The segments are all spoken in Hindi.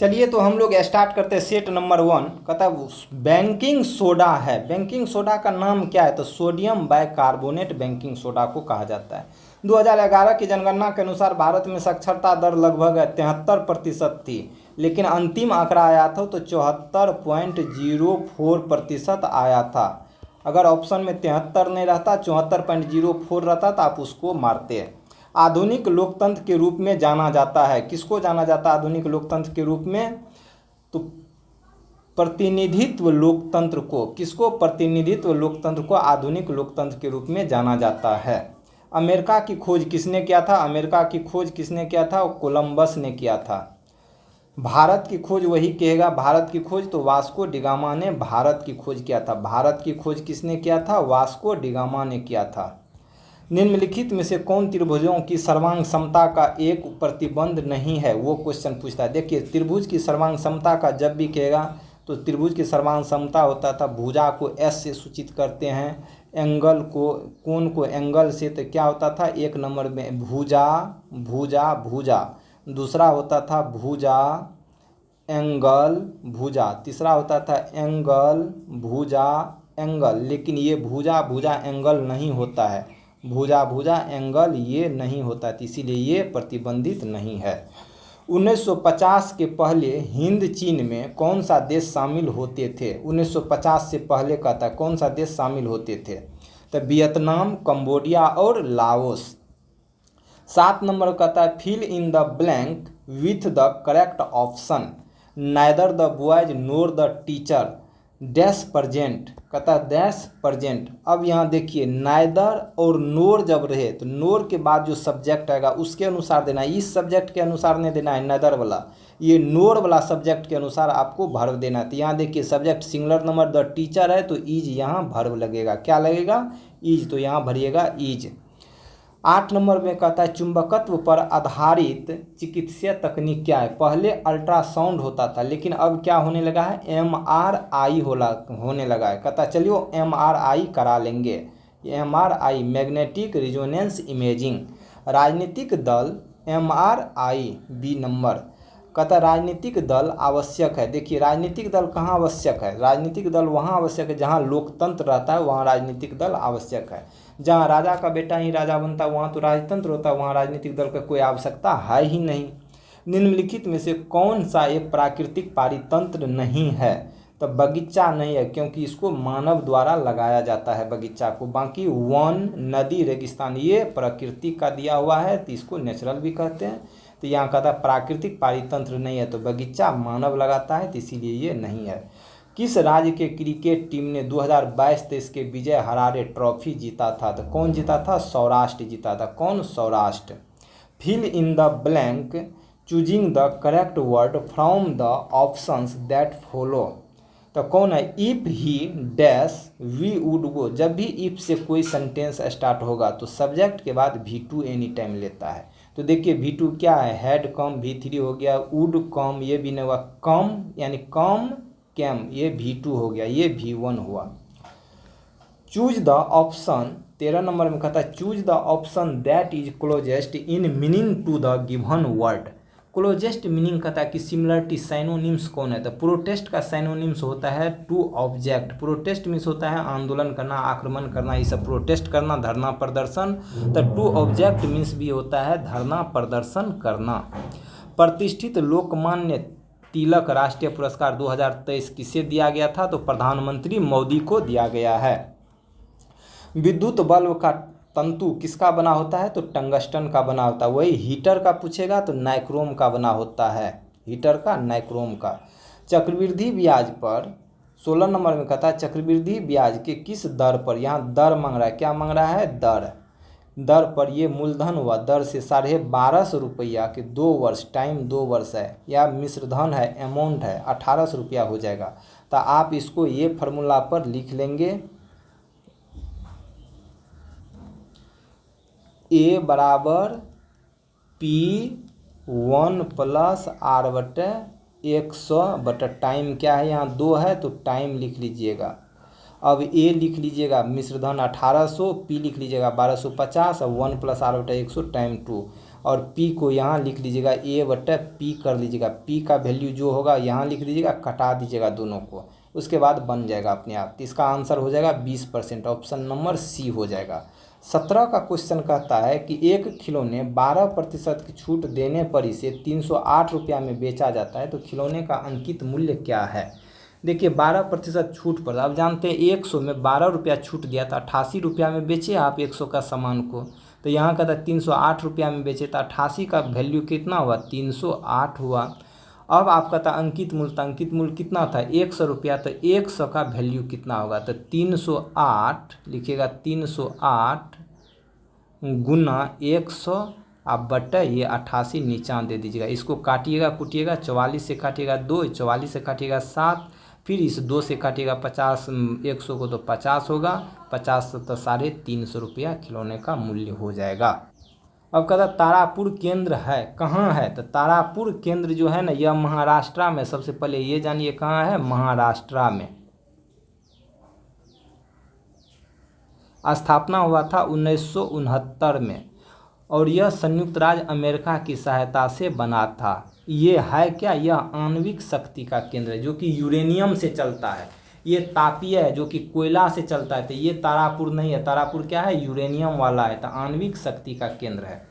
चलिए तो हम लोग स्टार्ट करते हैं सेट नंबर 1। कहता है बैंकिंग सोडा है। बैंकिंग सोडा का नाम क्या है? तो सोडियम बाइकार्बोनेट बैंकिंग सोडा को कहा जाता है। 2011 की जनगणना के अनुसार भारत में साक्षरता दर लगभग 73% थी, लेकिन अंतिम आंकड़ा आया था तो 74.04% आया था। अगर ऑप्शन में 73 नहीं रहता, 74.04 रहता तो आप उसको मारते। आधुनिक लोकतंत्र के रूप में जाना जाता है। किसको जाना जाता है आधुनिक लोकतंत्र के रूप में? तो प्रतिनिधित्व लोकतंत्र को। किसको? प्रतिनिधित्व लोकतंत्र को आधुनिक लोकतंत्र के रूप में जाना जाता है। अमेरिका की खोज किसने किया था? अमेरिका की खोज किसने किया था? कोलंबस ने किया था। भारत की खोज वही कहेगा, भारत की खोज तो वास्को डिगामा ने भारत की खोज किया था। भारत की खोज किसने किया था? वास्को डिगामा ने किया था। निम्नलिखित में से कौन त्रिभुजों की सर्वांग समता का एक प्रतिबंध नहीं है? वो क्वेश्चन पूछता है। देखिए, त्रिभुज की सर्वांग समता का जब भी कहेगा तो त्रिभुज की सर्वांग समता होता था, भुजा को एस से सूचित करते हैं, एंगल को, कोण को एंगल से, तो क्या होता था? एक नंबर में भुजा भुजा भुजा, दूसरा होता था भुजा एंगल भुजा, तीसरा होता था एंगल भुजा एंगल। लेकिन ये भुजा भुजा एंगल नहीं होता है, भुजा भुजा एंगल ये नहीं होता है, इसीलिए ये प्रतिबंधित नहीं है। 1950 के पहले हिंद चीन में कौन सा देश शामिल होते थे? 1950 से पहले कहता है कौन सा देश शामिल होते थे? तो वियतनाम, कंबोडिया और लाओस। 7 नंबर कहता है fill in the blank with the correct option. Neither the boys nor the teacher dash present. कहता है डैश प्रजेंट। अब यहाँ देखिए, नाइदर और नोर जब रहे तो नोर के बाद जो सब्जेक्ट आएगा उसके अनुसार देना है। इस सब्जेक्ट के अनुसार नहीं देना है नाइदर वाला, ये नोर वाला सब्जेक्ट के अनुसार आपको वर्ब देना है। तो यहाँ देखिए, subject singular number the teacher है तो इज यहाँ वर्ब लगेगा। क्या लगेगा? इज, तो यहाँ भरिएगा इज। 8 नंबर में कहता है चुंबकत्व पर आधारित चिकित्सीय तकनीक क्या है? पहले अल्ट्रासाउंड होता था, लेकिन अब क्या होने लगा है? MRI होने लगा है। कहता है चलिए MRI करा लेंगे। MRI magnetic resonance imaging. राजनीतिक दल MRI बी नंबर। कहता है राजनीतिक दल आवश्यक है। देखिए, राजनीतिक दल कहाँ आवश्यक है? राजनीतिक दल वहाँ आवश्यक है जहाँ लोकतंत्र रहता है, वहाँ राजनीतिक दल आवश्यक है। जहाँ राजा का बेटा ही राजा बनता है वहाँ तो राजतंत्र होता है, वहाँ राजनीतिक दल का कोई आवश्यकता है ही नहीं। निम्नलिखित में से कौन सा एक प्राकृतिक पारितंत्र नहीं है? तो बगीचा नहीं है, क्योंकि इसको मानव द्वारा लगाया जाता है बगीचा को। बाकी वन, नदी, रेगिस्तान ये प्रकृति का दिया हुआ है तो इसको नेचुरल भी कहते हैं। तो यहाँ कहता है प्राकृतिक पारितंत्र नहीं है, तो बगीचा मानव लगाता है तो इसीलिए ये नहीं है। किस राज्य के क्रिकेट टीम ने 2022-23 के विजय हरारे ट्रॉफी जीता था? तो कौन जीता था? सौराष्ट्र जीता था। कौन? Saurashtra. Fill in the blank choosing the correct word from the options that follow. तो कौन है? If he dash we would go. जब भी इफ से कोई सेंटेंस स्टार्ट होगा तो सब्जेक्ट के बाद V2 एनी टाइम लेता है। तो देखिए V2 क्या है? हैड कम, V3 हो गया, वुड कम ये भी नहीं हुआ, कम यानी कम कैम ये V2 हो गया, ये V1 हुआ। चूज द ऑप्शन 13 नंबर में कहता है choose the option that is closest in meaning to the given word. Closest meaning कहता है कि सिमिलरिटी साइनोनिम्स कौन है? तो प्रोटेस्ट का साइनोनिम्स होता है टू ऑब्जेक्ट। प्रोटेस्ट मीन्स होता है आंदोलन करना, आक्रमण करना, ये सब प्रोटेस्ट करना, धरना प्रदर्शन। तो टू ऑब्जेक्ट मीन्स भी होता है धरना प्रदर्शन करना। प्रतिष्ठित लोकमान्य तिलक राष्ट्रीय पुरस्कार 2023 किसे दिया गया था? तो प्रधानमंत्री मोदी को दिया गया है। विद्युत बल्ब का तंतु किसका बना होता है? तो टंगस्टन का बना होता है। वही हीटर का पूछेगा तो नाइक्रोम का बना होता है, हीटर का नाइक्रोम का। चक्रवृद्धि ब्याज पर 16 नंबर में कहता है चक्रवृद्धि ब्याज के किस दर पर? यहाँ दर मांग रहा है। क्या मांग रहा है? दर। दर पर ये मूलधन हुआ, दर से 1250 रुपया के 2 वर्ष, टाइम 2 वर्ष है, या मिश्रधन है, अमाउंट है, 1800 रुपया हो जाएगा। तो आप इसको ये फार्मूला पर लिख लेंगे, A बराबर P1 प्लस R/100 टाइम क्या है? यहाँ 2 है तो टाइम लिख लीजिएगा। अब A लिख लीजिएगा मिश्रधन 1800, P लिख लीजिएगा 1250 और 1 प्लस R/100 टाइम 2। और पी को यहाँ लिख लीजिएगा, ए बट्टा पी कर लीजिएगा, पी का वैल्यू जो होगा यहाँ लिख दीजिएगा, कटा दीजिएगा दोनों को, उसके बाद बन जाएगा अपने आप। तो इसका आंसर हो जाएगा 20%, ऑप्शन नंबर सी हो जाएगा। 17 का क्वेश्चन कहता है कि एक खिलौने 12% की छूट देने पर इसे 308 रुपया में बेचा जाता है, तो खिलौने का अंकित मूल्य क्या है। देखिए 12% छूट पर, आप जानते हैं 100 में 12 रुपया छूट दिया था, 88 रुपया में बेचे आप 100 का सामान को। तो यहाँ कहता है 308 रुपया में बेचे, तो 88 का वैल्यू कितना हुआ, 308 हुआ। अब आपका था अंकित मूल्य, तो अंकित मूल्य कितना था 100 रुपया, तो 100 का वैल्यू कितना होगा, तो 308 लिखिएगा, 308 गुना 100 आप बटा ये 88 नीचा दे दीजिएगा। इसको काटिएगा कुटिएगा, 44 से काटिएगा 2, 44 से काटिएगा 7, फिर इस 2 से काटिएगा 50, 100 को तो 50 होगा, 50 तो 350 रुपया खिलौने का मूल्य हो जाएगा। अब कहता तारापुर केंद्र है कहाँ है, तो तारापुर केंद्र जो है ना यह महाराष्ट्र में, सबसे पहले ये जानिए कहाँ है, महाराष्ट्र में। स्थापना हुआ था 1969 में और यह संयुक्त राज्य अमेरिका की सहायता से बना था। ये है क्या, यह आणविक शक्ति का केंद्र है जो कि यूरेनियम से चलता है। ये तापीय है जो कि कोयला से चलता है, तो ये तारापुर नहीं है। तारापुर क्या है, यूरेनियम वाला है, तो आणविक शक्ति का केंद्र है।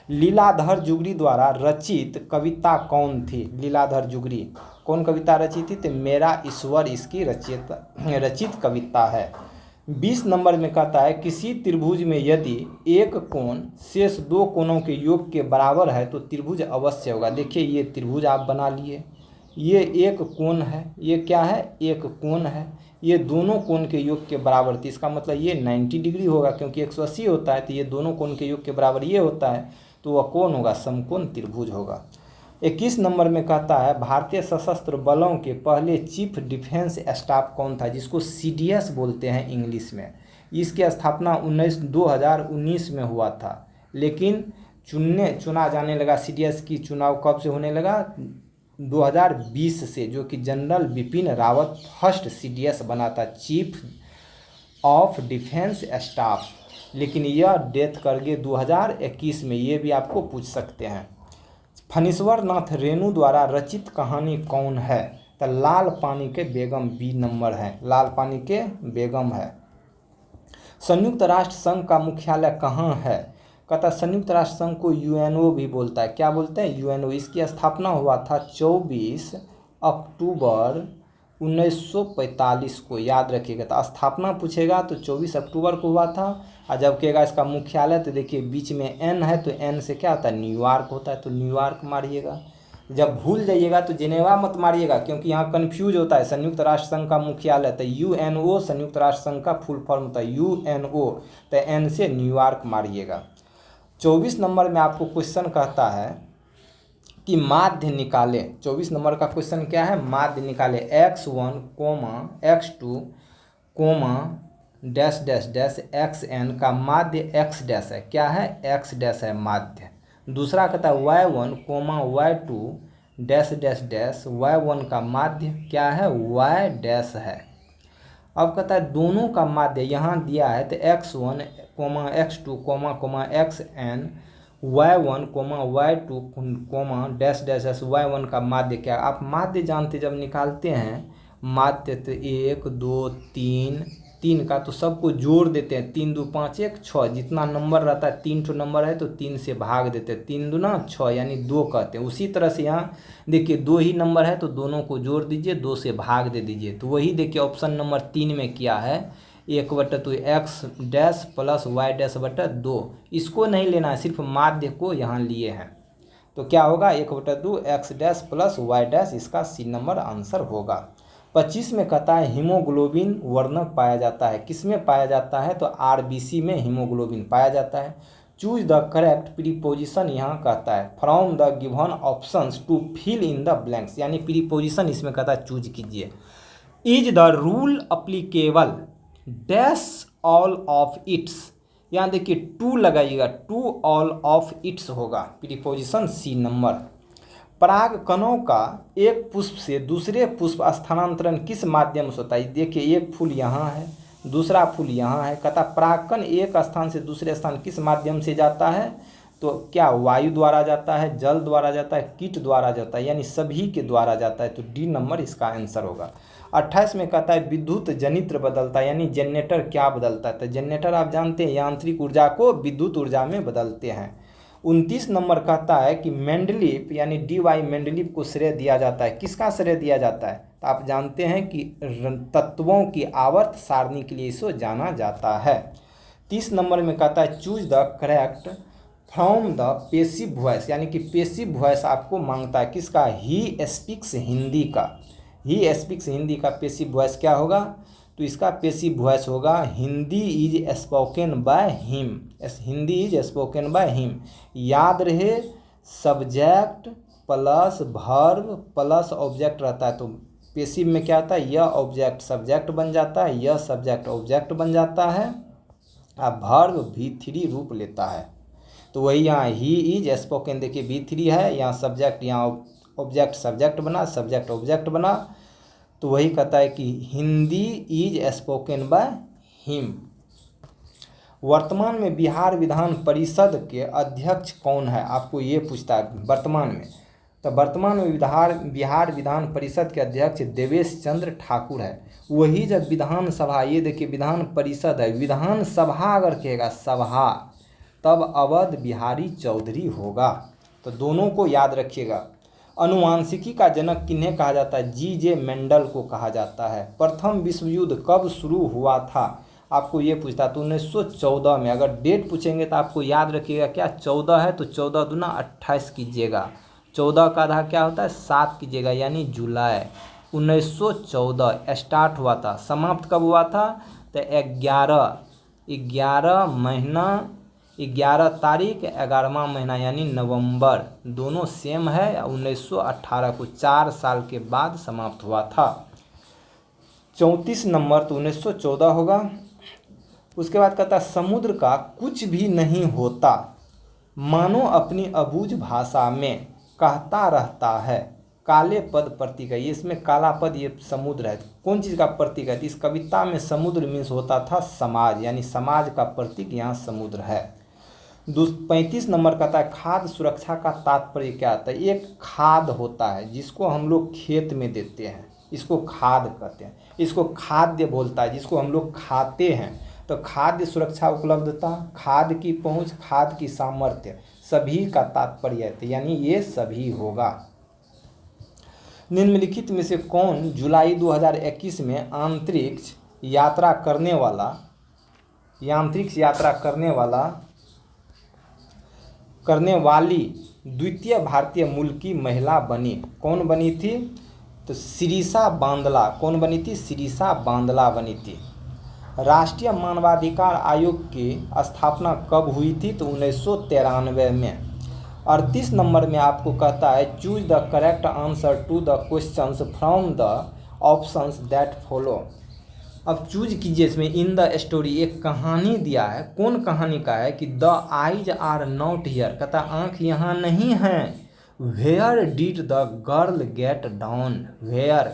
लीलाधर जुगरी द्वारा रचित कविता कौन थी, लीलाधर जुगरी कौन कविता रची थी, तो मेरा ईश्वर इसकी रचित कविता है। 20 नंबर में कहता है किसी त्रिभुज में यदि एक कोण शेष दो कोणों के योग के बराबर है तो त्रिभुज अवश्य होगा। देखिए ये त्रिभुज आप बना लिए, ये एक कोण है, ये क्या है, एक कोण है, ये दोनों कोण के योग के बराबर थी, इसका मतलब ये 90 डिग्री होगा क्योंकि 180 होता है, तो ये दोनों कोण के योग के बराबर ये होता है, तो वह कौन होगा, समकोण त्रिभुज होगा। 21 नंबर में कहता है भारतीय सशस्त्र बलों के पहले चीफ डिफेंस स्टाफ कौन था, जिसको CDS बोलते हैं इंग्लिश में। इसकी स्थापना 2019 में हुआ था, लेकिन चुना जाने लगा, CDS की चुनाव कब से होने लगा, 2020 से, जो कि general Bipin Rawat first CDS बना था, चीफ ऑफ डिफेंस स्टाफ, लेकिन यह डेथ कर गए 2021 में, ये भी आपको पूछ सकते हैं। फणीश्वर नाथ रेणु द्वारा रचित कहानी कौन है, तो लाल पानी के बेगम, B नंबर है, लाल पानी के बेगम है। संयुक्त राष्ट्र संघ का मुख्यालय कहाँ है, कहता संयुक्त राष्ट्र संघ को UNO भी बोलता है, क्या बोलते हैं, UNO। इसकी स्थापना हुआ था 24 अक्टूबर 1945 को, याद रखिएगा। तो स्थापना पूछेगा तो 24 अक्टूबर को हुआ था, और जब कहेगा इसका मुख्यालय तो देखिए बीच में N है, तो N से क्या होता है, न्यूयॉर्क होता है, तो न्यूयॉर्क मारिएगा। जब भूल जाइएगा तो जिनेवा मत मारिएगा, क्योंकि यहाँ कन्फ्यूज होता है। संयुक्त राष्ट्र संघ का मुख्यालय तो UNO, संयुक्त राष्ट्र संघ का फुल फॉर्म होता है UNO, तो N से न्यूयॉर्क मारिएगा। 24 नंबर में आपको क्वेश्चन कहता है कि माध्य निकाले। 24 नंबर का क्वेश्चन क्या है, माध्य निकाले। x1, x2, dash dash dash xn का माध्य x डैश है, क्या है, x डैश है माध्य। दूसरा कहता है y1, y2 dash dash dash y1 का माध्य क्या है, y डैश है। अब कहता है दोनों का माध्य यहाँ दिया है, तो x1, x2, xn y1, y2, dash dash dash y1 का माध्य क्या। आप माध्य जानते जब निकालते हैं माध्य, तो 1 2 3 का तो सबको जोड़ देते हैं, 3 2 5 1 6, जितना नंबर रहता है 3 ठो नंबर है तो 3 से भाग देते हैं, 3 दूना 6 यानी 2 कहते हैं। उसी तरह से यहाँ देखिए 2 ही नंबर है तो दोनों को जोड़ दीजिए, 2 से भाग दे दीजिए, तो वही देखिए ऑप्शन नंबर 3 में किया है, 1/2 x dash plus y dash बटा 2। इसको नहीं लेना है, सिर्फ माध्य को यहाँ लिए हैं, तो क्या होगा 1/2 x dash plus y dash, इसका C नंबर आंसर होगा। 25 में कहता है हीमोग्लोबिन वर्णक पाया जाता है, किसमें पाया जाता है, तो RBC में हीमोग्लोबिन पाया जाता है। चूज द करेक्ट प्रीपोजिशन यहाँ कहता है from the given options to fill in the blanks, यानी प्रीपोजिशन इसमें कहता है चूज कीजिए। Is the rule applicable dash all of its, यहाँ देखिए टू लगाइएगा, टू ऑल ऑफ इट्स होगा प्रीपोजिशन C नंबर। पराग कणों का एक पुष्प से दूसरे पुष्प स्थानांतरण किस माध्यम से होता है, देखिए एक फूल यहाँ है, दूसरा फूल यहाँ है, कहता परागकण एक स्थान से दूसरे स्थान किस माध्यम से जाता है, तो क्या वायु द्वारा जाता है, जल द्वारा जाता है, कीट द्वारा जाता है, यानी सभी के द्वारा जाता है। तो डी नंबर इसका आंसर होगा। 28 में कहता है विद्युत जनित्र बदलता है, यानी जनरेटर क्या बदलता है। तो जनरेटर आप जानते हैं यांत्रिक ऊर्जा को विद्युत ऊर्जा में बदलते हैं। 29 नंबर कहता है कि मेंडलीव यानी डी.वाई. मेंडलीव को श्रेय दिया जाता है। किसका श्रेय दिया जाता है? तो आप जानते हैं कि तत्वों की आवर्त सारणी के लिए इसे जाना जाता है। 30 नंबर में कहता है choose the correct from the passive voice, यानी कि पेसिव वॉइस आपको मांगता है किसका? ही स्पीक्स हिंदी का। ही स्पीक्स हिंदी का पेसिव वॉइस क्या होगा? तो इसका पेसिव वॉइस होगा Hindi is spoken by him. Hindi is spoken by him. याद रहे subject plus verb plus object रहता है, तो पेसिव में क्या आता है? यह ऑब्जेक्ट सब्जेक्ट बन जाता है, यह सब्जेक्ट ऑब्जेक्ट बन जाता है, अब वर्ब V3 रूप लेता है। तो वही यहाँ ही इज स्पोकन, देखिए V3 है, यहाँ सब्जेक्ट, यहाँ ऑब्जेक्ट सब्जेक्ट बना, सब्जेक्ट ऑब्जेक्ट बना, तो वही कहता है कि Hindi is spoken by him. वर्तमान में बिहार विधान परिषद के अध्यक्ष कौन है? आपको ये पूछता है वर्तमान में। तो वर्तमान में बिहार विधान परिषद के अध्यक्ष देवेश चंद्र ठाकुर है। वही जब विधानसभा, ये देखिए विधान परिषद है, विधानसभा अगर कहेगा सभा, तब अवध बिहारी चौधरी होगा। तो दोनों को याद रखिएगा। अनुवांशिकी का जनक किन्हें कहा जाता है? जी.जे. मेंडल को कहा जाता है। प्रथम विश्व युद्ध कब शुरू हुआ था? आपको ये पूछता है। तो 1914 में। अगर डेट पूछेंगे तो आपको याद रखिएगा क्या 14 है, तो 14 दूना 28 कीजिएगा। 14 का आधा क्या होता है? 7 कीजिएगा, यानी जुलाई 1914 स्टार्ट हुआ था। समाप्त कब हुआ था? तो 11 महीना 11 तारीख 11वां महीना यानी नवंबर, दोनों सेम है। 1918 को 4 साल के बाद समाप्त हुआ था। 34 नंबर तो 1914 होगा। उसके बाद कहता है समुद्र का कुछ भी नहीं होता, मानो अपनी अबूझ भाषा में कहता रहता है। काले पद प्रतीक है, ये इसमें काला पद ये समुद्र है। कौन चीज़ का प्रतीक है? इस कविता में समुद्र मीन्स होता था समाज, यानी समाज का प्रतीक यहाँ समुद्र है। 35 नंबर कहता है खाद्य सुरक्षा का तात्पर्य क्या आता है? एक खाद होता है जिसको हम लोग खेत में देते हैं, इसको खाद कहते हैं। इसको खाद्य बोलता है जिसको हम लोग खाते हैं। तो खाद्य सुरक्षा, उपलब्धता, खाद की पहुंच, खाद की सामर्थ्य, सभी का तात्पर्य है, यानी ये सभी होगा। निम्नलिखित में से कौन जुलाई 2021 में अंतरिक्ष यात्रा करने वाली द्वितीय भारतीय मूल की महिला बनी? कौन बनी थी? तो शिरीषा बांदला। कौन बनी थी? शिरीषा बांदला बनी थी। राष्ट्रीय मानवाधिकार आयोग की स्थापना कब हुई थी? तो 1993 में। 38 नंबर में आपको कहता है choose the correct answer to the questions from the options that follow. अब चूज कीजिए इसमें इन द स्टोरी, एक कहानी दिया है। कौन कहानी का है? कि the eyes are not here, कहता आँख यहाँ नहीं है। Where did the girl get down, where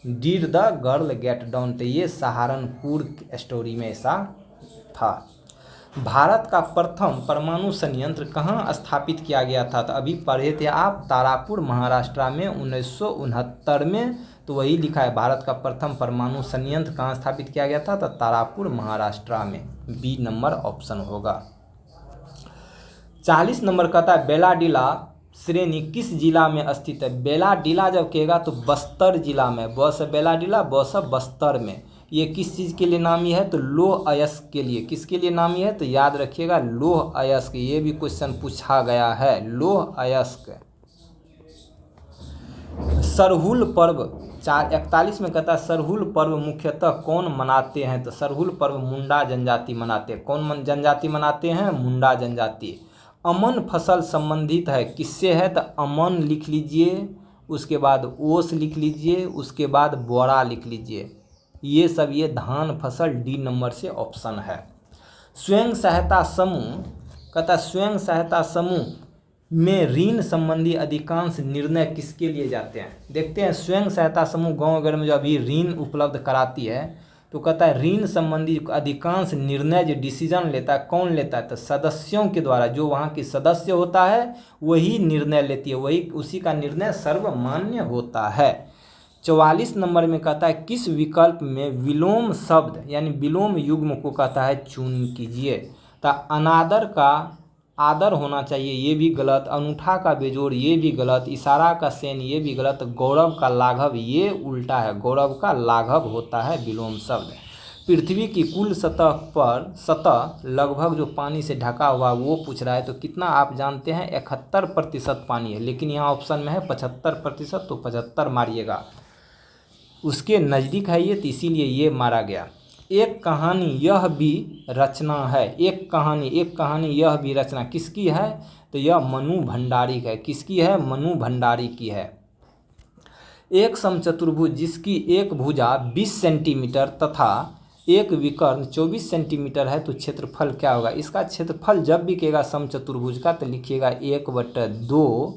did the girl get down, तो ये सहारनपुर स्टोरी में ऐसा था। भारत का प्रथम परमाणु संयंत्र कहाँ स्थापित किया गया था? तो अभी पढ़े थे आप, तारापुर महाराष्ट्र में 1969 में। तो वही लिखा है भारत का प्रथम परमाणु संयंत्र कहाँ स्थापित किया गया था? तो तारापुर महाराष्ट्र में। बी नंबर ऑप्शन होगा। 40 नंबर कहता है बेलाडीला श्रेणी किस जिला में स्थित है? बेलाडीला जब कहेगा तो बस्तर जिला में। बस बेलाडीला, बस बस्तर में। ये किस चीज़ के लिए नामी है? तो लौह अयस्क के लिए। किसके लिए नामी है? तो याद रखिएगा लौह अयस्क, ये भी क्वेश्चन पूछा गया है, लौह अयस्क। सरहुल पर्व 41 में कहता है सरहुल पर्व मुख्यतः कौन मनाते हैं? तो सरहुल पर्व मुंडा जनजाति मनाते हैं। कौन जनजाति मनाते हैं? मुंडा जनजाति। अमन फसल संबंधित है किससे है? तो अमन लिख लीजिए, उसके बाद ओस लिख लीजिए, उसके बाद बोरा लिख लीजिए। ये सब ये धान फसल, डी नंबर से ऑप्शन है। स्वयं सहायता समूह कहता स्वयं सहायता समूह में ऋण संबंधी अधिकांश निर्णय किसके लिए जाते हैं? देखते हैं स्वयं सहायता समूह गांव वगैरह में जो अभी ऋण उपलब्ध कराती है, तो कहता है ऋण संबंधी अधिकांश निर्णय जो डिसीजन लेता है कौन लेता है, तो सदस्यों के द्वारा, जो वहाँ की सदस्य होता है वही निर्णय लेती है, वही उसी का निर्णय सर्वमान्य होता है। 44 नंबर में कहता है किस विकल्प में विलोम शब्द यानी विलोम युग्म को कहता है चुन कीजिए। तो अनादर का आदर होना चाहिए, ये भी गलत। अनूठा का बेजोड़, ये भी गलत। इशारा का सेन, ये भी गलत। गौरव का लाघव, ये उल्टा है, गौरव का लाघव होता है विलोम शब्द। पृथ्वी की कुल सतह लगभग जो पानी से ढका हुआ वो पूछ रहा है, तो कितना आप जानते हैं 71% पानी है, लेकिन यहाँ ऑप्शन में है 75%, तो 75 मारिएगा, उसके नज़दीक है ये, तो इसीलिए ये मारा गया। एक कहानी यह भी रचना है, एक कहानी यह भी रचना किसकी है, तो यह मनु भंडारी है। किसकी है, मनु भंडारी की है। एक समचतुर्भुज जिसकी एक भुजा 20 सेंटीमीटर तथा एक विकर्ण 24 सेंटीमीटर है, तो क्षेत्रफल क्या होगा। इसका क्षेत्रफल जब भी कहेगा समचतुर्भुज का, तो लिखिएगा 1/2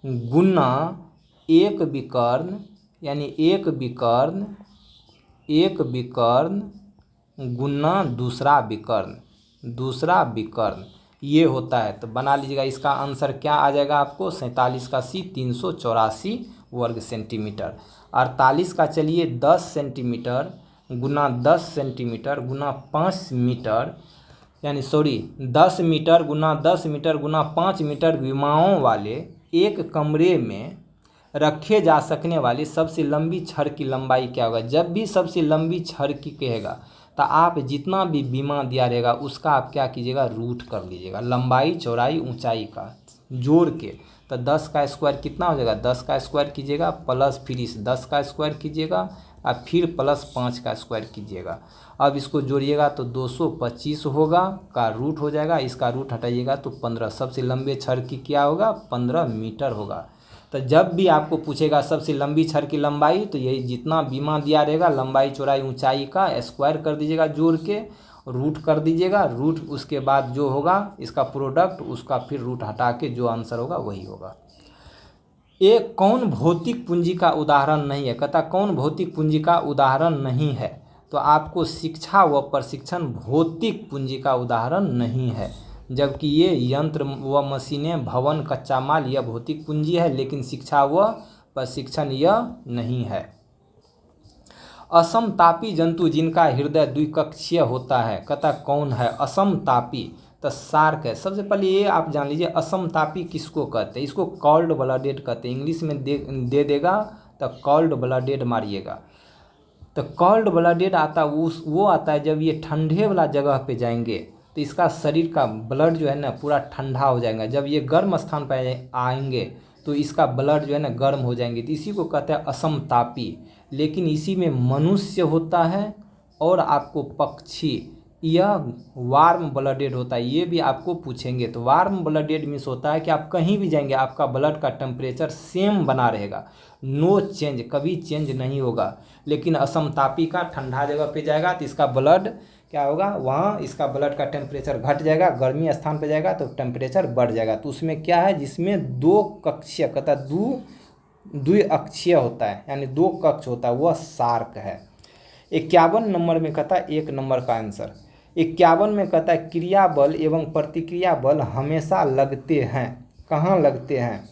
गुना एक विकर्ण, यानी एक विकर्ण गुना दूसरा विकर्ण, ये होता है। तो बना लीजिएगा, इसका आंसर क्या आ जाएगा आपको, 47 का सी 384 वर्ग सेंटीमीटर। 48 का चलिए 10 सेंटीमीटर गुना 10 सेंटीमीटर गुना 5 मीटर, यानी 10 मीटर गुना 10 मीटर गुना 5 मीटर विमाओं वाले एक कमरे में रखे जा सकने वाली सबसे लंबी छड़ की लंबाई क्या होगा। जब भी सबसे लंबी छड़ की कहेगा, तो आप जितना भी बीमा दिया रहेगा उसका आप क्या कीजिएगा, रूट कर लीजिएगा, लंबाई चौड़ाई ऊंचाई का जोड़ के। तो 10 का स्क्वायर कितना हो जाएगा, 10 का स्क्वायर कीजिएगा प्लस फिर इस 10 का स्क्वायर कीजिएगा और फिर प्लस 5 का स्क्वायर कीजिएगा। अब इसको जोड़िएगा तो 225 होगा, का रूट हो जाएगा, इसका रूट हटाइएगा तो 15। सबसे लंबे छड़ की क्या होगा, 15 मीटर होगा। तो जब भी आपको पूछेगा सबसे लंबी छड़ की लंबाई, तो यही जितना बीमा दिया रहेगा लंबाई चौड़ाई ऊंचाई का स्क्वायर कर दीजिएगा जोड़ के, रूट कर दीजिएगा, रूट उसके बाद जो होगा इसका प्रोडक्ट, उसका फिर रूट हटा के जो आंसर होगा वही होगा। एक कौन भौतिक पूंजी का उदाहरण नहीं है, कहता कौन भौतिक पूंजी का उदाहरण नहीं है, तो आपको शिक्षा व प्रशिक्षण भौतिक पूंजी का उदाहरण नहीं है, जबकि ये यंत्र व मशीनें, भवन, कच्चा माल यह भौतिक पूंजी है, लेकिन शिक्षा व प्रशिक्षण यह नहीं है। असमतापी जंतु जिनका हृदय द्विकक्षीय होता है, कहता कौन है असमतापी, तो शार्क है। सबसे पहले ये आप जान लीजिए असमतापी किसको कहते हैं, इसको कॉल्ड ब्लडेड कहते हैं। इंग्लिश में दे देगा तो कॉल्ड ब्लडेड मारिएगा। तो कॉल्ड ब्लडेड आता वो आता है जब ये ठंडे वाला जगह पे जाएंगे तो इसका शरीर का ब्लड जो है ना पूरा ठंडा हो जाएगा। जब ये गर्म स्थान पर आएंगे तो इसका ब्लड जो है ना गर्म हो जाएंगे, तो इसी को कहते हैं असमतापी। लेकिन इसी में मनुष्य होता है और आपको पक्षी, यह वार्म ब्लडेड होता है, ये भी आपको पूछेंगे। तो वार्म ब्लडेड मीन्स होता है कि आप कहीं भी जाएंगे आपका ब्लड का टेम्परेचर सेम बना रहेगा, नो चेंज, कभी चेंज नहीं होगा। लेकिन असमतापी का ठंडा जगह पे जाएगा तो इसका ब्लड क्या होगा, वहाँ इसका ब्लड का टेम्परेचर घट जाएगा, गर्मी स्थान पे जाएगा तो टेम्परेचर बढ़ जाएगा। तो उसमें क्या है, जिसमें दो कक्षीय कहता द्विअक्षीय होता है, यानी दो कक्ष होता है, वह शार्क है। 51 नंबर में कहता है 1 नंबर का आंसर। 51 में कहता है क्रिया बल एवं प्रतिक्रिया बल हमेशा लगते हैं, कहाँ लगते हैं।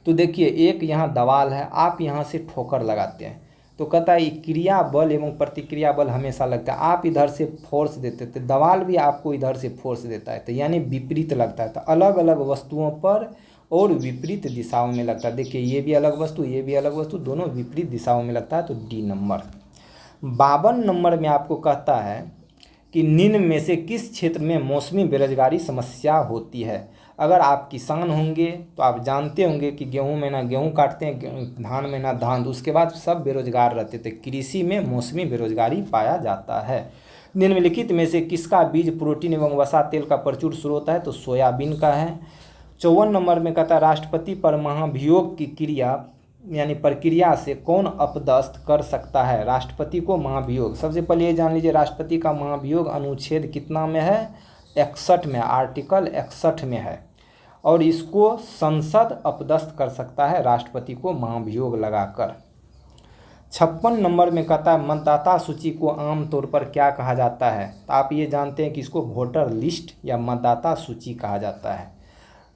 तो देखिए एक यहाँ दवाल है, आप यहाँ से ठोकर लगाते हैं, तो कहता है क्रिया बल एवं प्रतिक्रिया बल हमेशा लगता है। आप इधर से फोर्स देते थे, दवाल भी आपको इधर से फोर्स देता है, तो यानी विपरीत लगता है। तो अलग अलग वस्तुओं पर और विपरीत दिशाओं में लगता है। देखिए ये भी अलग वस्तु, ये भी अलग वस्तु, दोनों विपरीत दिशाओं में लगता है, तो डी नंबर। 52 नंबर में आपको कहता है कि निम्न में से किस क्षेत्र में मौसमी बेरोजगारी समस्या होती है। अगर आप किसान होंगे तो आप जानते होंगे कि गेहूं में ना गेहूं काटते हैं, धान में ना धान, तो उसके बाद सब बेरोजगार रहते थे। कृषि में मौसमी बेरोजगारी पाया जाता है। निम्नलिखित में से किसका बीज प्रोटीन एवं वसा तेल का प्रचुर स्रोत है, तो सोयाबीन का है। 54 नंबर में कहता है राष्ट्रपति पर महाभियोग की क्रिया यानी प्रक्रिया से कौन अपदस्थ कर सकता है। राष्ट्रपति को महाभियोग, सबसे पहले ये जान लीजिए राष्ट्रपति का महाभियोग अनुच्छेद कितना में है, 61 में, आर्टिकल 61 में है, और इसको संसद अपदस्थ कर सकता है राष्ट्रपति को महाभियोग लगाकर। 56 नंबर में कहता है मतदाता सूची को आमतौर पर क्या कहा जाता है। तो आप ये जानते हैं कि इसको वोटर लिस्ट या मतदाता सूची कहा जाता है।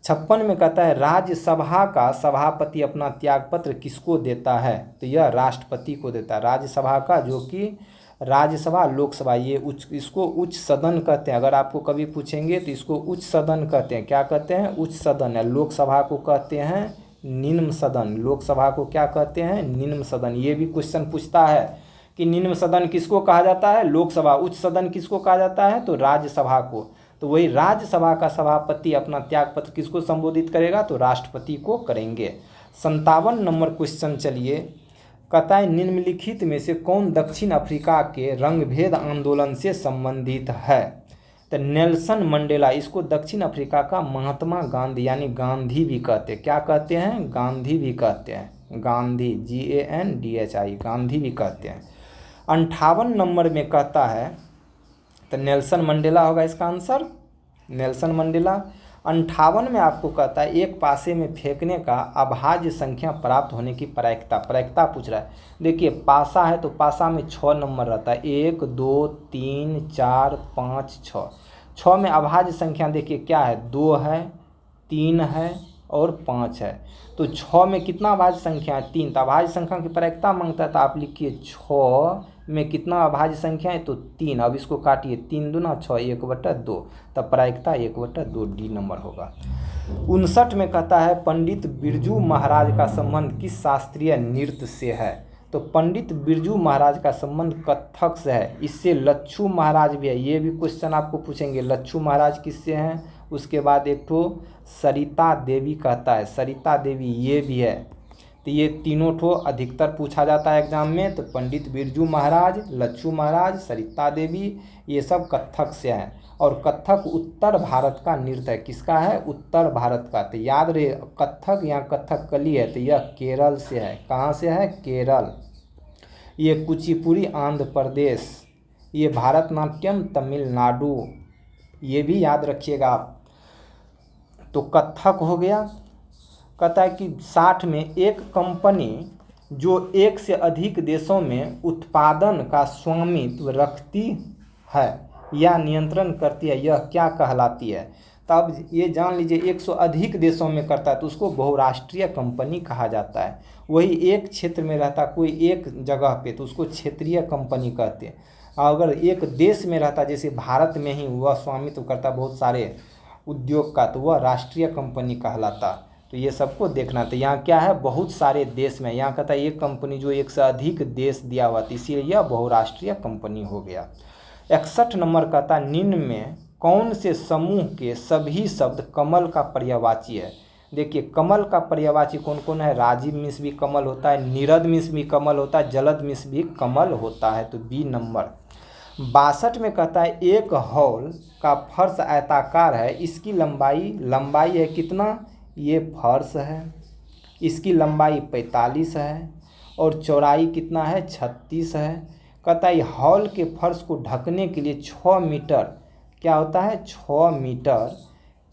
56 में कहता है राज्यसभा का सभापति अपना त्यागपत्र किसको देता है। तो यह राष्ट्रपति को देता है। राज्यसभा का, जो कि राज्यसभा लोकसभा, ये इसको उच्च सदन कहते हैं। अगर आपको कभी पूछेंगे तो इसको उच्च सदन कहते हैं। क्या कहते हैं? उच्च सदन। है लोकसभा को कहते हैं निम्न सदन। लोकसभा को क्या कहते हैं? निम्न सदन। ये भी क्वेश्चन पूछता है कि निम्न सदन किसको कहा जाता है? लोकसभा। उच्च सदन किसको कहा जाता है? तो राज्यसभा को। तो वही राज्यसभा का सभापति अपना त्यागपत्र किसको संबोधित करेगा? तो राष्ट्रपति को करेंगे। 57 नंबर क्वेश्चन चलिए, कहता है निम्नलिखित में से कौन दक्षिण अफ्रीका के रंगभेद आंदोलन से संबंधित है। तो नेल्सन मंडेला, इसको दक्षिण अफ्रीका का महात्मा गांधी यानी गांधी भी कहते हैं। क्या कहते हैं? गांधी भी कहते हैं। गांधी, GANDHI, गांधी भी कहते हैं। 58 नंबर में कहता है, तो नेल्सन मंडेला होगा इसका आंसर, नेल्सन मंडेला। 58 में आपको कहता है एक पासे में फेंकने का अभाज्य संख्या प्राप्त होने की प्रायिकता पूछ रहा है। देखिए पासा है तो पासा में 6 नंबर रहता है, 1 2 3 4 5 6। 6 में अभाज्य संख्या देखिए क्या है? 2 है, 3 है और 5 है। तो 6 में कितना अभाज्य संख्या है? 3। तो अभाज्य संख्या की प्रायिकता मांगता है, तो आप लिखिए 6 में कितना अभाज्य संख्या है? तो 3। अब इसको काटिए, 3 दूना 6, 1/2। तब प्रायिकता 1/2, डी नंबर होगा। 59 में कहता है पंडित बिरजू महाराज का संबंध किस शास्त्रीय नृत्य से है। तो पंडित बिरजू महाराज का संबंध कथक से है। इससे लच्छू महाराज भी है, ये भी क्वेश्चन आपको पूछेंगे। लच्छू महाराज किससे हैं? उसके बाद एक तो सरिता देवी कहता है, सरिता देवी ये भी है। तो ये तीनों ठो अधिकतर पूछा जाता है एग्जाम में। तो पंडित बिरजू महाराज, लच्छू महाराज, सरिता देवी, ये सब कथक से हैं। और कथक उत्तर भारत का नृत्य है। किसका है? उत्तर भारत का। तो याद रहे कथक या कथकली है तो यह केरल से है। कहाँ से है? केरल। ये कुचिपुड़ी आंध्र प्रदेश, ये भारतनाट्यम तमिलनाडु, ये भी याद रखिएगा आप। तो कथक हो गया। कहता है कि 60 में एक कंपनी जो एक से अधिक देशों में उत्पादन का स्वामित्व रखती है या नियंत्रण करती है, यह क्या कहलाती है। तब ये जान लीजिए 100 से अधिक देशों में करता है तो उसको बहुराष्ट्रीय कंपनी कहा जाता है। वही एक क्षेत्र में रहता कोई एक जगह पे तो उसको क्षेत्रीय कंपनी कहते हैं। अगर एक देश में रहता जैसे भारत में ही वह स्वामित्व करता बहुत सारे उद्योग का तो वह राष्ट्रीय कंपनी कहलाता। तो ये सबको देखना। तो यहाँ क्या है? बहुत सारे देश में। यहाँ कहता है एक कंपनी जो एक से अधिक देश दिया हुआ था इसीलिए यह बहुराष्ट्रीय कंपनी हो गया। 61 नंबर कहता है निम्न में कौन से समूह के सभी शब्द कमल का पर्यायवाची है। देखिए कमल का पर्यायवाची कौन कौन है? राजीव मिश्र भी कमल होता है, नीरद मिश्र भी कमल होता है, जलद मिश्र भी कमल होता है। तो बी नंबर। 62 में कहता है एक हॉल का फर्श आयताकार है, इसकी लंबाई है कितना? ये फर्श है, इसकी लंबाई 45 है और चौड़ाई कितना है? 36 है। कहता है हॉल के फर्श को ढकने के लिए 6 मीटर क्या होता है? 6 मीटर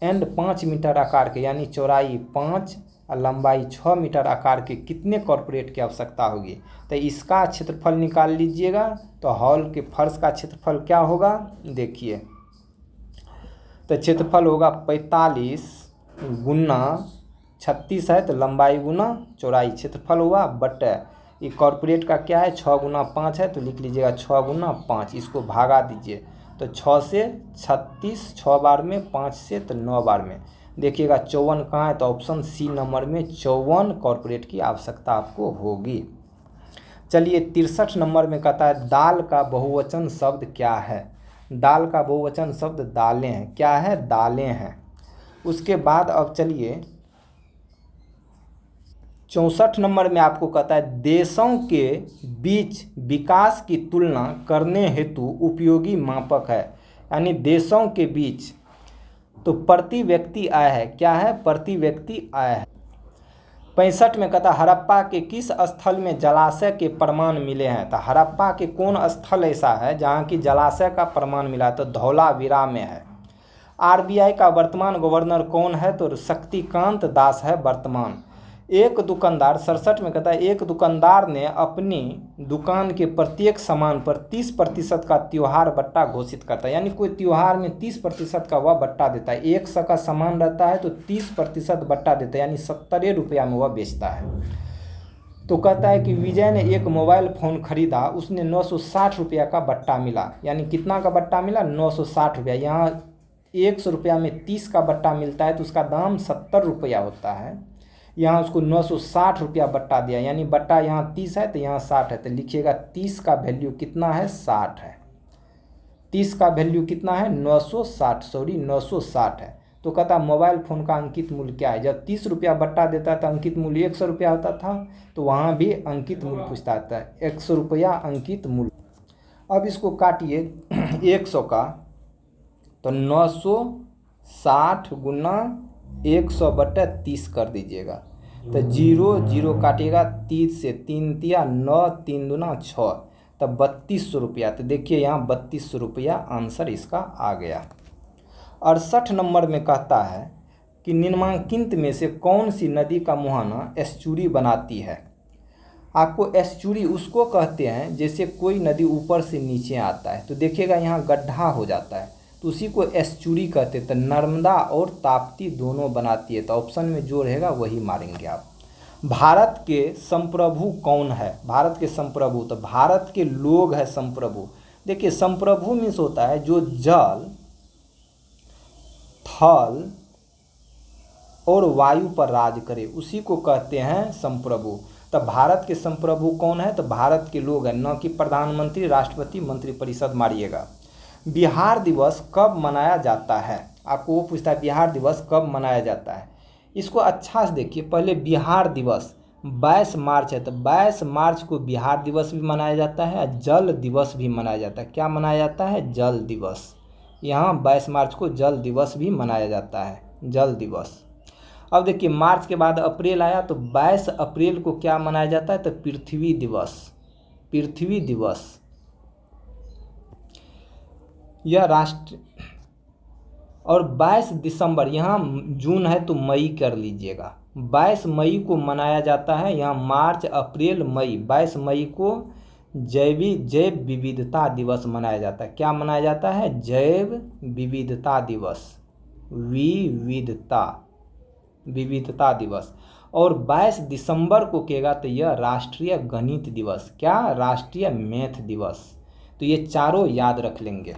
एंड 5 मीटर आकार के यानी चौड़ाई 5 और लंबाई 6 मीटर आकार के कितने कॉर्पोरेट की आवश्यकता होगी। तो इसका क्षेत्रफल निकाल लीजिएगा। तो हॉल के फर्श का क्षेत्रफल क्या होगा? देखिए तो क्षेत्रफल होगा 45 गुना 36 है तो लंबाई गुना चौड़ाई क्षेत्रफल हुआ बटे ये कॉर्पोरेट का क्या है? 6 गुना 5 है तो लिख लीजिएगा 6 गुना 5। इसको भागा दीजिए तो 6 से 36, 6 बार में, 5 से तो 9 बार में। देखिएगा 54 कहाँ है? तो ऑप्शन सी नंबर में 54 कॉर्पोरेट की आवश्यकता आपको होगी। चलिए 63 नंबर में कहता है दाल का बहुवचन शब्द क्या है। दाल का बहुवचन शब्द दालें हैं। क्या है? दालें हैं। उसके बाद अब चलिए 64 नंबर में आपको कहता है देशों के बीच विकास की तुलना करने हेतु उपयोगी मापक है। यानी देशों के बीच तो प्रति व्यक्ति आय है। क्या है? प्रति व्यक्ति आय है। 65 में कहता हड़प्पा के किस स्थल में जलाशय के प्रमाण मिले हैं। तो हड़प्पा के कौन स्थल ऐसा है जहाँ की जलाशय का प्रमाण मिला? तो धौलावीरा में है। RBI का वर्तमान गवर्नर कौन है? तो शक्तिकांत दास है वर्तमान। एक दुकानदार 67 में कहता है एक दुकानदार ने अपनी दुकान के प्रत्येक सामान पर 30% का त्योहार बट्टा घोषित करता है, यानी कोई त्योहार में 30% का वह बट्टा देता है। 100 का सामान रहता है तो 30% बट्टा देता है, यानी 70 रुपया में वह बेचता है। तो कहता है कि विजय ने एक मोबाइल फ़ोन खरीदा, उसने 960 रुपया का बट्टा मिला, यानी कितना का बट्टा मिला? 960 रुपया। यहाँ 100 रुपया में 30 का बट्टा मिलता है तो उसका दाम 70 रुपया होता है। यहाँ उसको 960 रुपया बट्टा दिया, यानी बट्टा यहाँ 30 है तो यहाँ 60 है, तो लिखिएगा 30 का वैल्यू कितना है? 60 है। 30 का वैल्यू कितना है? 960 है। तो कहता मोबाइल फ़ोन का अंकित मूल्य क्या है? जब 30 रुपया बट्टा देता था अंकित मूल्य 100 रुपया होता था, तो वहाँ भी अंकित मूल्य पूछता था, 100 रुपया अंकित मूल्य। अब इसको काटिए 100 का, तो 960 गुना 100/30 कर दीजिएगा, तो 0 काटिएगा, 30 से 3 तिया 9, 3 दूना 6, तब 3200 रुपया। तो देखिए यहाँ 3200 रुपया आंसर इसका आ गया। 68 नंबर में कहता है कि निम्नलिखित में से कौन सी नदी का मुहाना एस्चुरी बनाती है? आपको एस्चुरी उसको कहते हैं जैसे कोई नदी ऊपर से नीचे आता है, तो देखिएगा यहाँ गड्ढा हो जाता है, तो उसी को एस्चुरी कहते हैं। तो नर्मदा और ताप्ती दोनों बनाती है, तो ऑप्शन में जो रहेगा वही मारेंगे आप। भारत के संप्रभु कौन है? भारत के संप्रभु, तो भारत के लोग है संप्रभु। देखिए संप्रभु मीन्स होता है जो जल, थल और वायु पर राज करे, उसी को कहते हैं संप्रभु। तो भारत के संप्रभु कौन है? तो भारत के लोग हैं, न कि प्रधानमंत्री, राष्ट्रपति, मंत्रिपरिषद। मारिएगा। बिहार दिवस कब मनाया जाता है? आपको वो पूछता है बिहार दिवस कब मनाया जाता है। इसको अच्छा से देखिए। पहले बिहार दिवस 22 मार्च है, तो 22 मार्च को बिहार दिवस भी मनाया जाता है और जल दिवस भी मनाया जाता है। क्या मनाया जाता है? जल दिवस। यहाँ 22 मार्च को जल दिवस भी मनाया जाता है, जल दिवस। अब देखिए मार्च के बाद अप्रैल आया, तो 22 अप्रैल को क्या मनाया जाता है? तो पृथ्वी दिवस, पृथ्वी दिवस यह राष्ट्र। और 22 दिसंबर, यहाँ जून है तो मई कर लीजिएगा, 22 मई को मनाया जाता है। यहाँ मार्च, अप्रैल, मई, 22 मई को जैव विविधता दिवस मनाया जाता है। क्या मनाया जाता है? जैव विविधता दिवस, विविधता दिवस। और 22 दिसंबर को कहेगा तो यह राष्ट्रीय गणित दिवस। क्या? राष्ट्रीय मैथ दिवस। तो ये चारों याद रख लेंगे।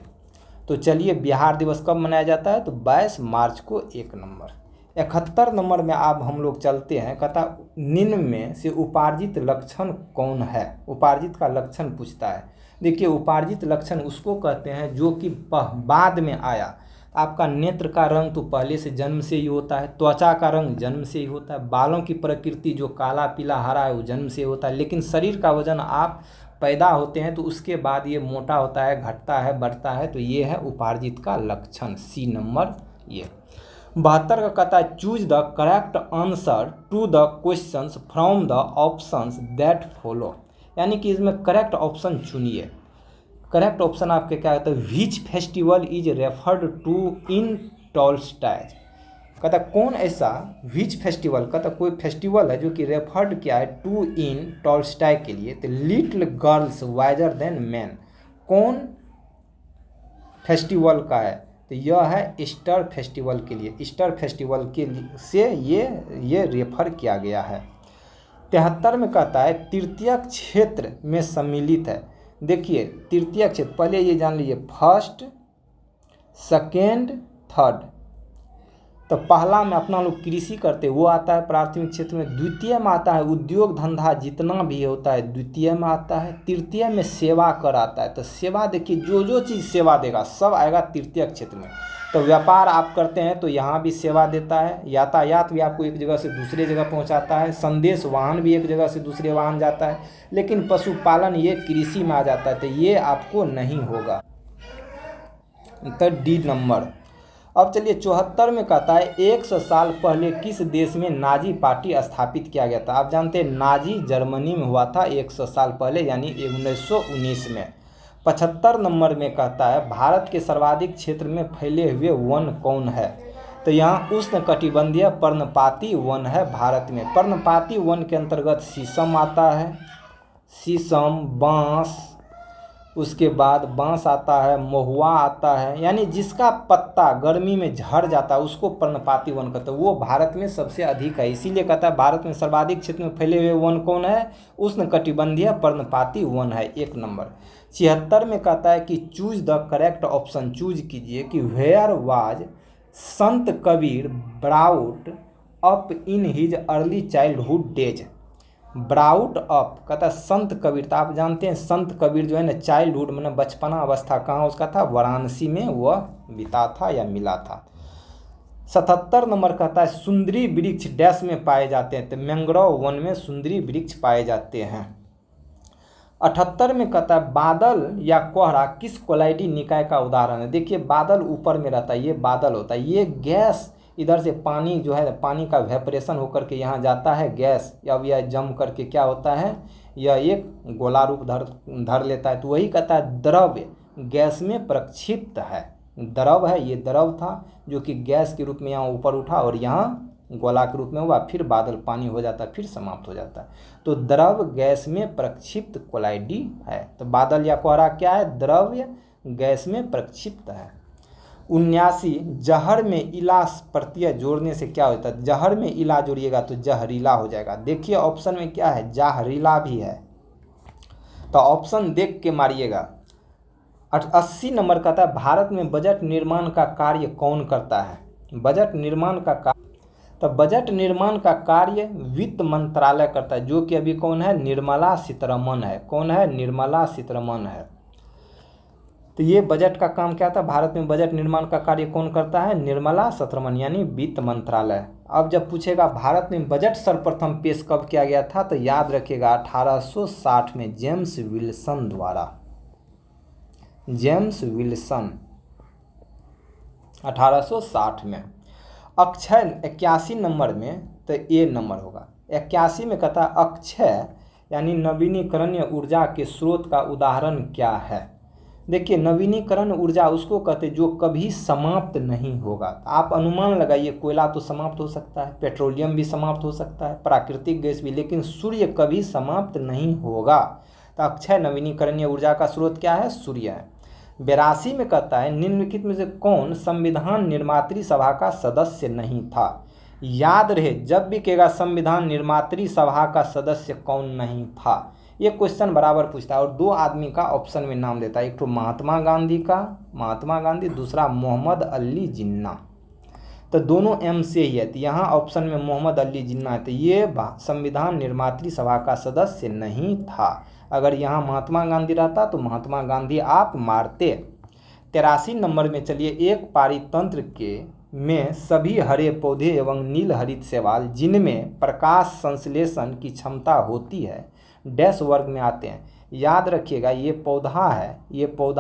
तो चलिए बिहार दिवस कब मनाया जाता है? तो 22 मार्च को 1 नंबर। 71 नंबर में आप हम लोग चलते हैं। कहता निम्न में से उपार्जित लक्षण कौन है? उपार्जित का लक्षण पूछता है। देखिए उपार्जित लक्षण उसको कहते हैं जो कि बाद में आया। आपका नेत्र का रंग तो पहले से जन्म से ही होता है, त्वचा का रंग जन्म से ही होता है, बालों की प्रकृति जो काला, पीला, हरा है वो जन्म से होता है, लेकिन शरीर का वजन आप पैदा होते हैं तो उसके बाद ये मोटा होता है, घटता है, बढ़ता है। तो ये है उपार्जित का लक्षण, सी नंबर। ये 72 का कहता है choose the correct answer to the questions from the options that follow, यानी कि इसमें करेक्ट ऑप्शन चुनिए। करेक्ट ऑप्शन आपके क्या कहते हैं? Which festival is referred to in Tolstoy. कहता कौन ऐसा, विच फेस्टिवल, कहता कोई फेस्टिवल है जो कि रेफर्ड किया है टू इन टॉलस्टॉय के लिए। तो little girls visor then man, कौन फेस्टिवल का है? तो यह है ईस्टर फेस्टिवल के लिए, ईस्टर फेस्टिवल के से ये रेफर किया गया है। 73 में कहता है तृतीयक क्षेत्र में सम्मिलित है। देखिए तृतीयक क्षेत्र, पहले ये जान लीजिए फर्स्ट, सेकेंड, थर्ड। तो पहला में अपना लोग कृषि करते वो आता है प्राथमिक क्षेत्र में, द्वितीय में आता है उद्योग धंधा जितना भी होता है द्वितीय में आता है, तृतीय में सेवा कर आता है। तो सेवा देखिए जो चीज़ सेवा देगा सब आएगा तृतीय क्षेत्र में। तो व्यापार आप करते हैं तो यहाँ भी सेवा देता है, यातायात भी आपको एक जगह से दूसरे जगह पहुँचाता है, संदेश वाहन भी एक जगह से दूसरे वाहन जाता है, लेकिन पशुपालन ये कृषि में आ जाता है, तो ये आपको नहीं होगा। तो डी नंबर। अब चलिए 74 में कहता है 100 साल पहले किस देश में नाजी पार्टी स्थापित किया गया था? आप जानते हैं नाजी जर्मनी में हुआ था 100 साल पहले, यानी 1919 में। 75 नंबर में कहता है भारत के सर्वाधिक क्षेत्र में फैले हुए वन कौन है? तो तो यहाँ उष्णकटिबंधीय पर्णपाती वन है भारत में। पर्णपाती वन के अंतर्गत शीशम आता है, शीशम, बांस, उसके बाद बांस आता है, महुआ आता है, यानी जिसका पत्ता गर्मी में झड़ जाता है उसको पर्णपाती वन कहते हैं। वो भारत में सबसे अधिक है, इसीलिए कहता है भारत में सर्वाधिक क्षेत्र में फैले हुए वन कौन है? उष्णकटिबंधीय पर्णपाती वन है, 1 नंबर। 76 में कहता है कि choose the correct option, choose कीजिए कि where was Sant Kabir brought up in his early childhood days. Brought up कहता है संत कबीर, तो आप जानते हैं संत कबीर जो है ना चाइल्डहुड मैंने बचपना अवस्था कहाँ उसका था? वाराणसी में वह बिता था या मिला था। 77 नंबर कहता है सुंदरी वृक्ष डैश में पाए जाते हैं, तो मैंग्रोव वन में सुंदरी वृक्ष पाए जाते हैं। 78 में कहता है बादल या कोहरा किस कोलाइडी निकाय का उदाहरण है? देखिए बादल ऊपर में रहता है, ये बादल होता है, ये गैस इधर से पानी जो है पानी का वेपरेशन होकर के यहाँ जाता है गैस, अब यह जम करके क्या होता है, यह एक गोला रूप धर लेता है। तो वही कहता है द्रव्य गैस में प्रक्षिप्त है, द्रव है, ये द्रव था जो कि गैस के रूप में यहाँ ऊपर उठा और यहाँ गोला के रूप में हुआ, फिर बादल पानी हो जाता है, फिर समाप्त हो जाता है। तो द्रव गैस में प्रक्षिप्त कोलाइडी है। तो बादल या कोहरा क्या है? द्रव्य गैस में प्रक्षिप्त है। 79 जहर में इला प्रत्यय जोड़ने से क्या होता है? जहर में इला जोड़िएगा तो जहरीला हो जाएगा। देखिए ऑप्शन में क्या है? जहरीला भी है, तो ऑप्शन देख के मारिएगा। 80 नंबर कहता है भारत में बजट निर्माण का कार्य कौन करता है? बजट निर्माण का कार्य, तो बजट निर्माण का कार्य वित्त मंत्रालय करता है, जो कि अभी कौन है? निर्मला सीतारमण है। कौन है? निर्मला सीतारमण है। तो ये बजट का काम क्या था? भारत में बजट निर्माण का कार्य कौन करता है? निर्मला सीतारमण यानी वित्त मंत्रालय। अब जब पूछेगा भारत में बजट सर्वप्रथम पेश कब किया गया था, तो याद रखिएगा 1860 में जेम्स विल्सन द्वारा। जेम्स विल्सन 1860 में। अक्षय 81 नंबर में, तो ए नंबर होगा। 81 में कहता है अक्षय यानी नवीनीकरणीय ऊर्जा के स्रोत का उदाहरण क्या है? देखिए नवीनीकरण ऊर्जा उसको कहते जो कभी समाप्त नहीं होगा। आप अनुमान लगाइए, कोयला तो समाप्त हो सकता है, पेट्रोलियम भी समाप्त हो सकता है, प्राकृतिक गैस भी, लेकिन सूर्य कभी समाप्त नहीं होगा। तो अक्षय नवीनीकरणीय ऊर्जा का स्रोत क्या है? सूर्य है। 82 में कहता है निम्नलिखित में से कौन संविधान निर्मात्री सभा का सदस्य नहीं था? याद रहे जब भी कहेगा संविधान निर्मात्री सभा का सदस्य कौन नहीं था, ये क्वेश्चन बराबर पूछता है। और 2 आदमी का ऑप्शन में नाम देता है, एक तो महात्मा गांधी का, महात्मा गांधी, दूसरा मोहम्मद अली जिन्ना। तो दोनों एम से ही है, तो यहाँ ऑप्शन में मोहम्मद अली जिन्ना है, तो ये संविधान निर्मात्री सभा का सदस्य नहीं था। अगर यहाँ महात्मा गांधी रहता तो महात्मा गांधी आप मारते। 83 नंबर में चलिए एक पारितंत्र के में सभी हरे पौधे एवं नील हरित शैवाल जिनमें प्रकाश संश्लेषण की क्षमता होती है डैश वर्ग में आते हैं। याद रखिएगा ये पौधा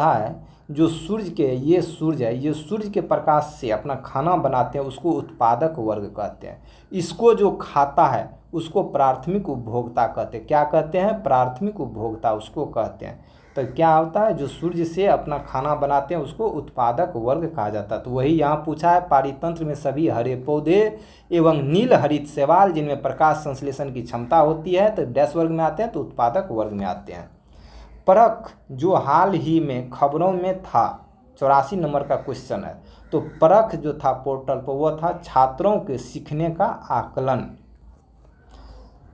है जो सूर्य के, ये सूर्य है, ये सूर्य के प्रकाश से अपना खाना बनाते हैं, उसको उत्पादक वर्ग कहते हैं। इसको जो खाता है उसको प्राथमिक उपभोक्ता कहते हैं। क्या कहते हैं? प्राथमिक उपभोक्ता उसको कहते हैं। तो क्या होता है? जो सूर्य से अपना खाना बनाते हैं उसको उत्पादक वर्ग कहा जाता है। तो वही यहाँ पूछा है, पारितंत्र में सभी हरे पौधे एवं नील हरित शैवाल जिनमें प्रकाश संश्लेषण की क्षमता होती है तो डैश वर्ग में आते हैं, तो उत्पादक वर्ग में आते हैं। परख जो हाल ही में खबरों में था, 84 नंबर का क्वेश्चन है। तो परख जो था पोर्टल पर वो था छात्रों के सीखने का आकलन।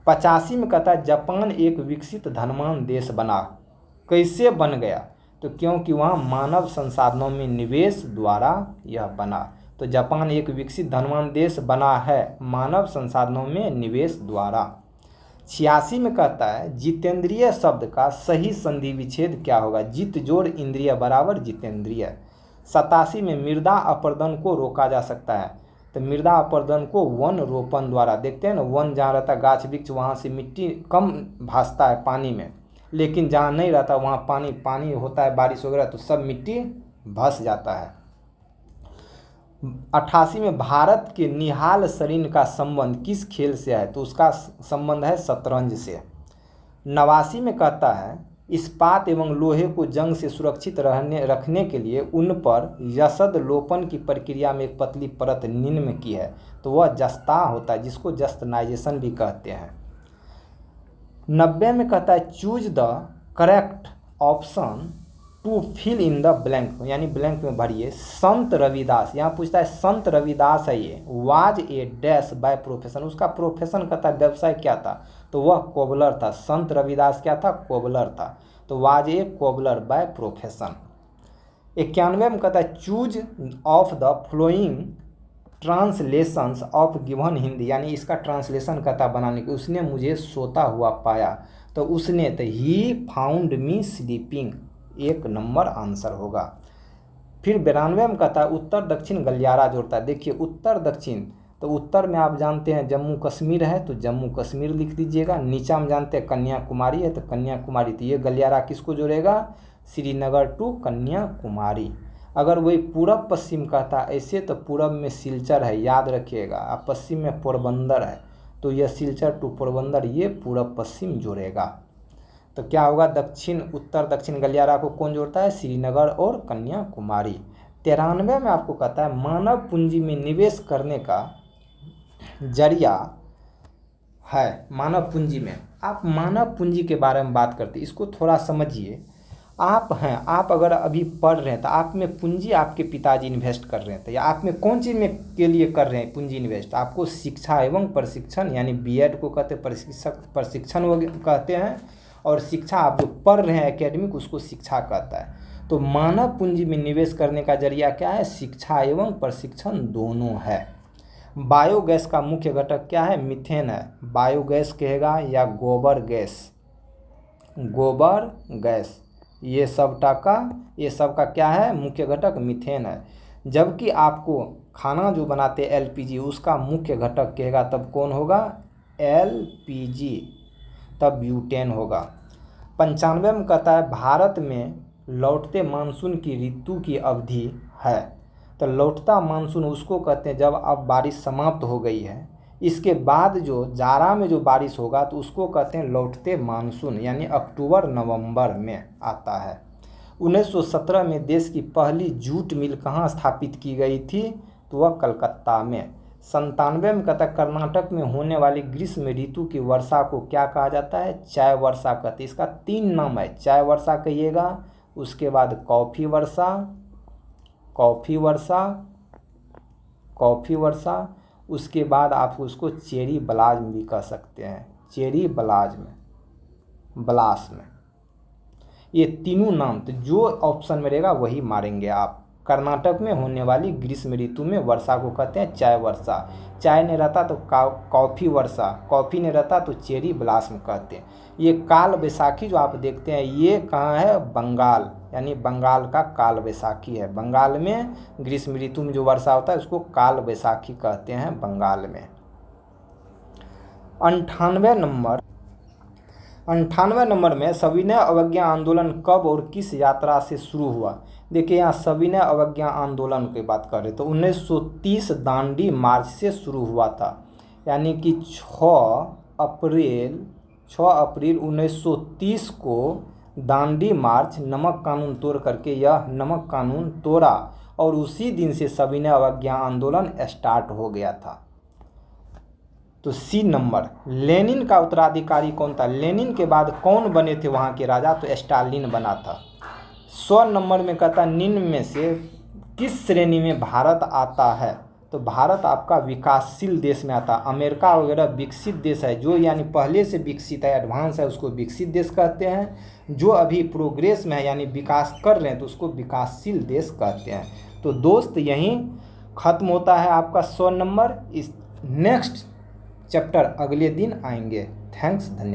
85 में कहता है जापान एक विकसित धनवान देश बना। कैसे बन गया? तो क्योंकि वहाँ मानव संसाधनों में निवेश द्वारा यह बना। तो जापान एक विकसित धनवान देश बना है मानव संसाधनों में निवेश द्वारा। 86 में कहता है जितेंद्रिय शब्द का सही संधि विच्छेद क्या होगा? जित जोड़ इंद्रिय बराबर जितेंद्रिय। 87 में मृदा अपरदन को रोका जा सकता है, तो मृदा अपरदन को वन रोपण द्वारा। देखते हैं ना, वन जहाँ रहता है गाछ वृक्ष वहाँ से मिट्टी कम भासता है पानी में, लेकिन जहाँ नहीं रहता वहाँ पानी होता है बारिश वगैरह तो सब मिट्टी भस जाता है। 88 में भारत के निहाल सरीन का संबंध किस खेल से है? तो उसका संबंध है शतरंज से। 89 में कहता है इस्पात एवं लोहे को जंग से सुरक्षित रखने के लिए उन पर यशद लोपन की प्रक्रिया में एक पतली परत निम्न की है, तो वह जस्ता होता है, जिसको जस्तनाइजेशन भी कहते हैं। 90 में कहता है choose the correct option to fill in the blank, यानी ब्लैंक में भरिए। संत रविदास, यहाँ पूछता है संत रविदास है ये, was a dash by profession, उसका प्रोफेशन कहता है व्यवसाय क्या था, तो वह कोबलर था। संत रविदास क्या था, कोबलर था, तो was a cobbler by profession. 91 में कहता है choose of the flowing translations of given Hindi, यानी इसका ट्रांसलेशन कहता बनाने के, उसने मुझे सोता हुआ पाया, तो उसने तो he found me sleeping, 1 number answer होगा। फिर 92 में कहता है उत्तर दक्षिण गलियारा जोड़ता है। देखिए उत्तर दक्षिण, तो उत्तर में आप जानते हैं जम्मू कश्मीर है, तो जम्मू कश्मीर लिख दीजिएगा। नीचा में जानते हैं कन्याकुमारी है, तो कन्याकुमारी, तो ये गलियारा किसको जोड़ेगा, श्रीनगर टू कन्याकुमारी। अगर वही पूरब पश्चिम कहता ऐसे, तो पूरब में सिलचर है, याद रखिएगा, और पश्चिम में पोरबंदर है, तो यह सिलचर टू पोरबंदर, ये पूरब पश्चिम जोड़ेगा। तो क्या होगा, दक्षिण उत्तर दक्षिण गलियारा को कौन जोड़ता है, श्रीनगर और कन्याकुमारी। 93 में आपको कहता है मानव पूंजी में निवेश करने का जरिया है। मानव पूंजी में, आप मानव पूंजी के बारे में बात करते, इसको थोड़ा समझिए। आप हैं, आप अगर अभी पढ़ रहे हैं तो आप में पूंजी आपके पिताजी इन्वेस्ट कर रहे थे, या आप में कौन चीज़ में के लिए कर रहे हैं पूंजी इन्वेस्ट, आपको शिक्षा एवं प्रशिक्षण, यानी बीएड को कहते हैं प्रशिक्षण कहते हैं, और शिक्षा आप जो पढ़ रहे हैं एकेडमिक, उसको शिक्षा कहता है। तो मानव पूंजी में निवेश करने का जरिया क्या है, शिक्षा एवं प्रशिक्षण दोनों है। बायोगैस का मुख्य घटक क्या है, मीथेन है। बायोगैस कहेगा या गोबर गैस, गोबर गैस, ये सबका क्या है, मुख्य घटक मीथेन है। जबकि आपको खाना जो बनाते हैं एलपीजी, उसका मुख्य घटक कहेगा तब कौन होगा, एलपीजी, तब ब्यूटेन होगा। 95 में कहता है भारत में लौटते मानसून की ऋतु की अवधि है। तो लौटता मानसून उसको कहते हैं जब अब बारिश समाप्त हो गई है, इसके बाद जो जाड़ा में जो बारिश होगा तो उसको कहते हैं लौटते मानसून, यानी अक्टूबर नवंबर में आता है। 1917 में देश की पहली जूट मिल कहाँ स्थापित की गई थी, तो वह कलकत्ता में। 97 में कहता है कर्नाटक में होने वाली ग्रीष्म ऋतु की वर्षा को क्या कहा जाता है, चाय वर्षा कहते हैं। इसका 3 नाम है, चाय वर्षा कहिएगा, उसके बाद कॉफ़ी वर्षा, उसके बाद आप उसको चेरी ब्लास्म भी कह सकते हैं, चेरी ब्लास्म। ये तीनों नाम, तो जो ऑप्शन में रहेगा वही मारेंगे आप। कर्नाटक में होने वाली ग्रीष्म ऋतु में वर्षा को कहते हैं चाय वर्षा, चाय नहीं रहता तो कॉफ़ी वर्षा, कॉफ़ी नहीं रहता तो चेरी ब्लास्म कहते हैं। ये काल बैसाखी जो आप देखते हैं ये कहाँ है, बंगाल, यानी बंगाल का काल बैसाखी है। बंगाल में ग्रीष्म ऋतु में जो वर्षा होता है उसको काल बैसाखी कहते हैं बंगाल में। 98 नंबर में सविनय अवज्ञा आंदोलन कब और किस यात्रा से शुरू हुआ। देखिए यहाँ सविनय अवज्ञा आंदोलन की बात कर रहे तो 1930 दांडी मार्च से शुरू हुआ था, यानी कि 6 अप्रैल 1930 को दांडी मार्च, नमक कानून तोड़ करके यह नमक कानून तोड़ा और उसी दिन से सविनय अवज्ञा आंदोलन स्टार्ट हो गया था। तो सी नंबर, लेनिन का उत्तराधिकारी कौन था, लेनिन के बाद कौन बने थे वहाँ के राजा, तो स्टालिन बना था। 100 नंबर में कहता निम्न में से किस श्रेणी में भारत आता है, तो भारत आपका विकासशील देश में आता। अमेरिका वगैरह विकसित देश है, जो यानी पहले से विकसित है, एडवांस है, उसको विकसित देश कहते हैं। जो अभी प्रोग्रेस में है यानी विकास कर रहे हैं तो उसको विकासशील देश कहते हैं। तो दोस्त यहीं ख़त्म होता है आपका 100 नंबर। इस नेक्स्ट चैप्टर अगले दिन आएंगे। थैंक्स, धन्यवाद।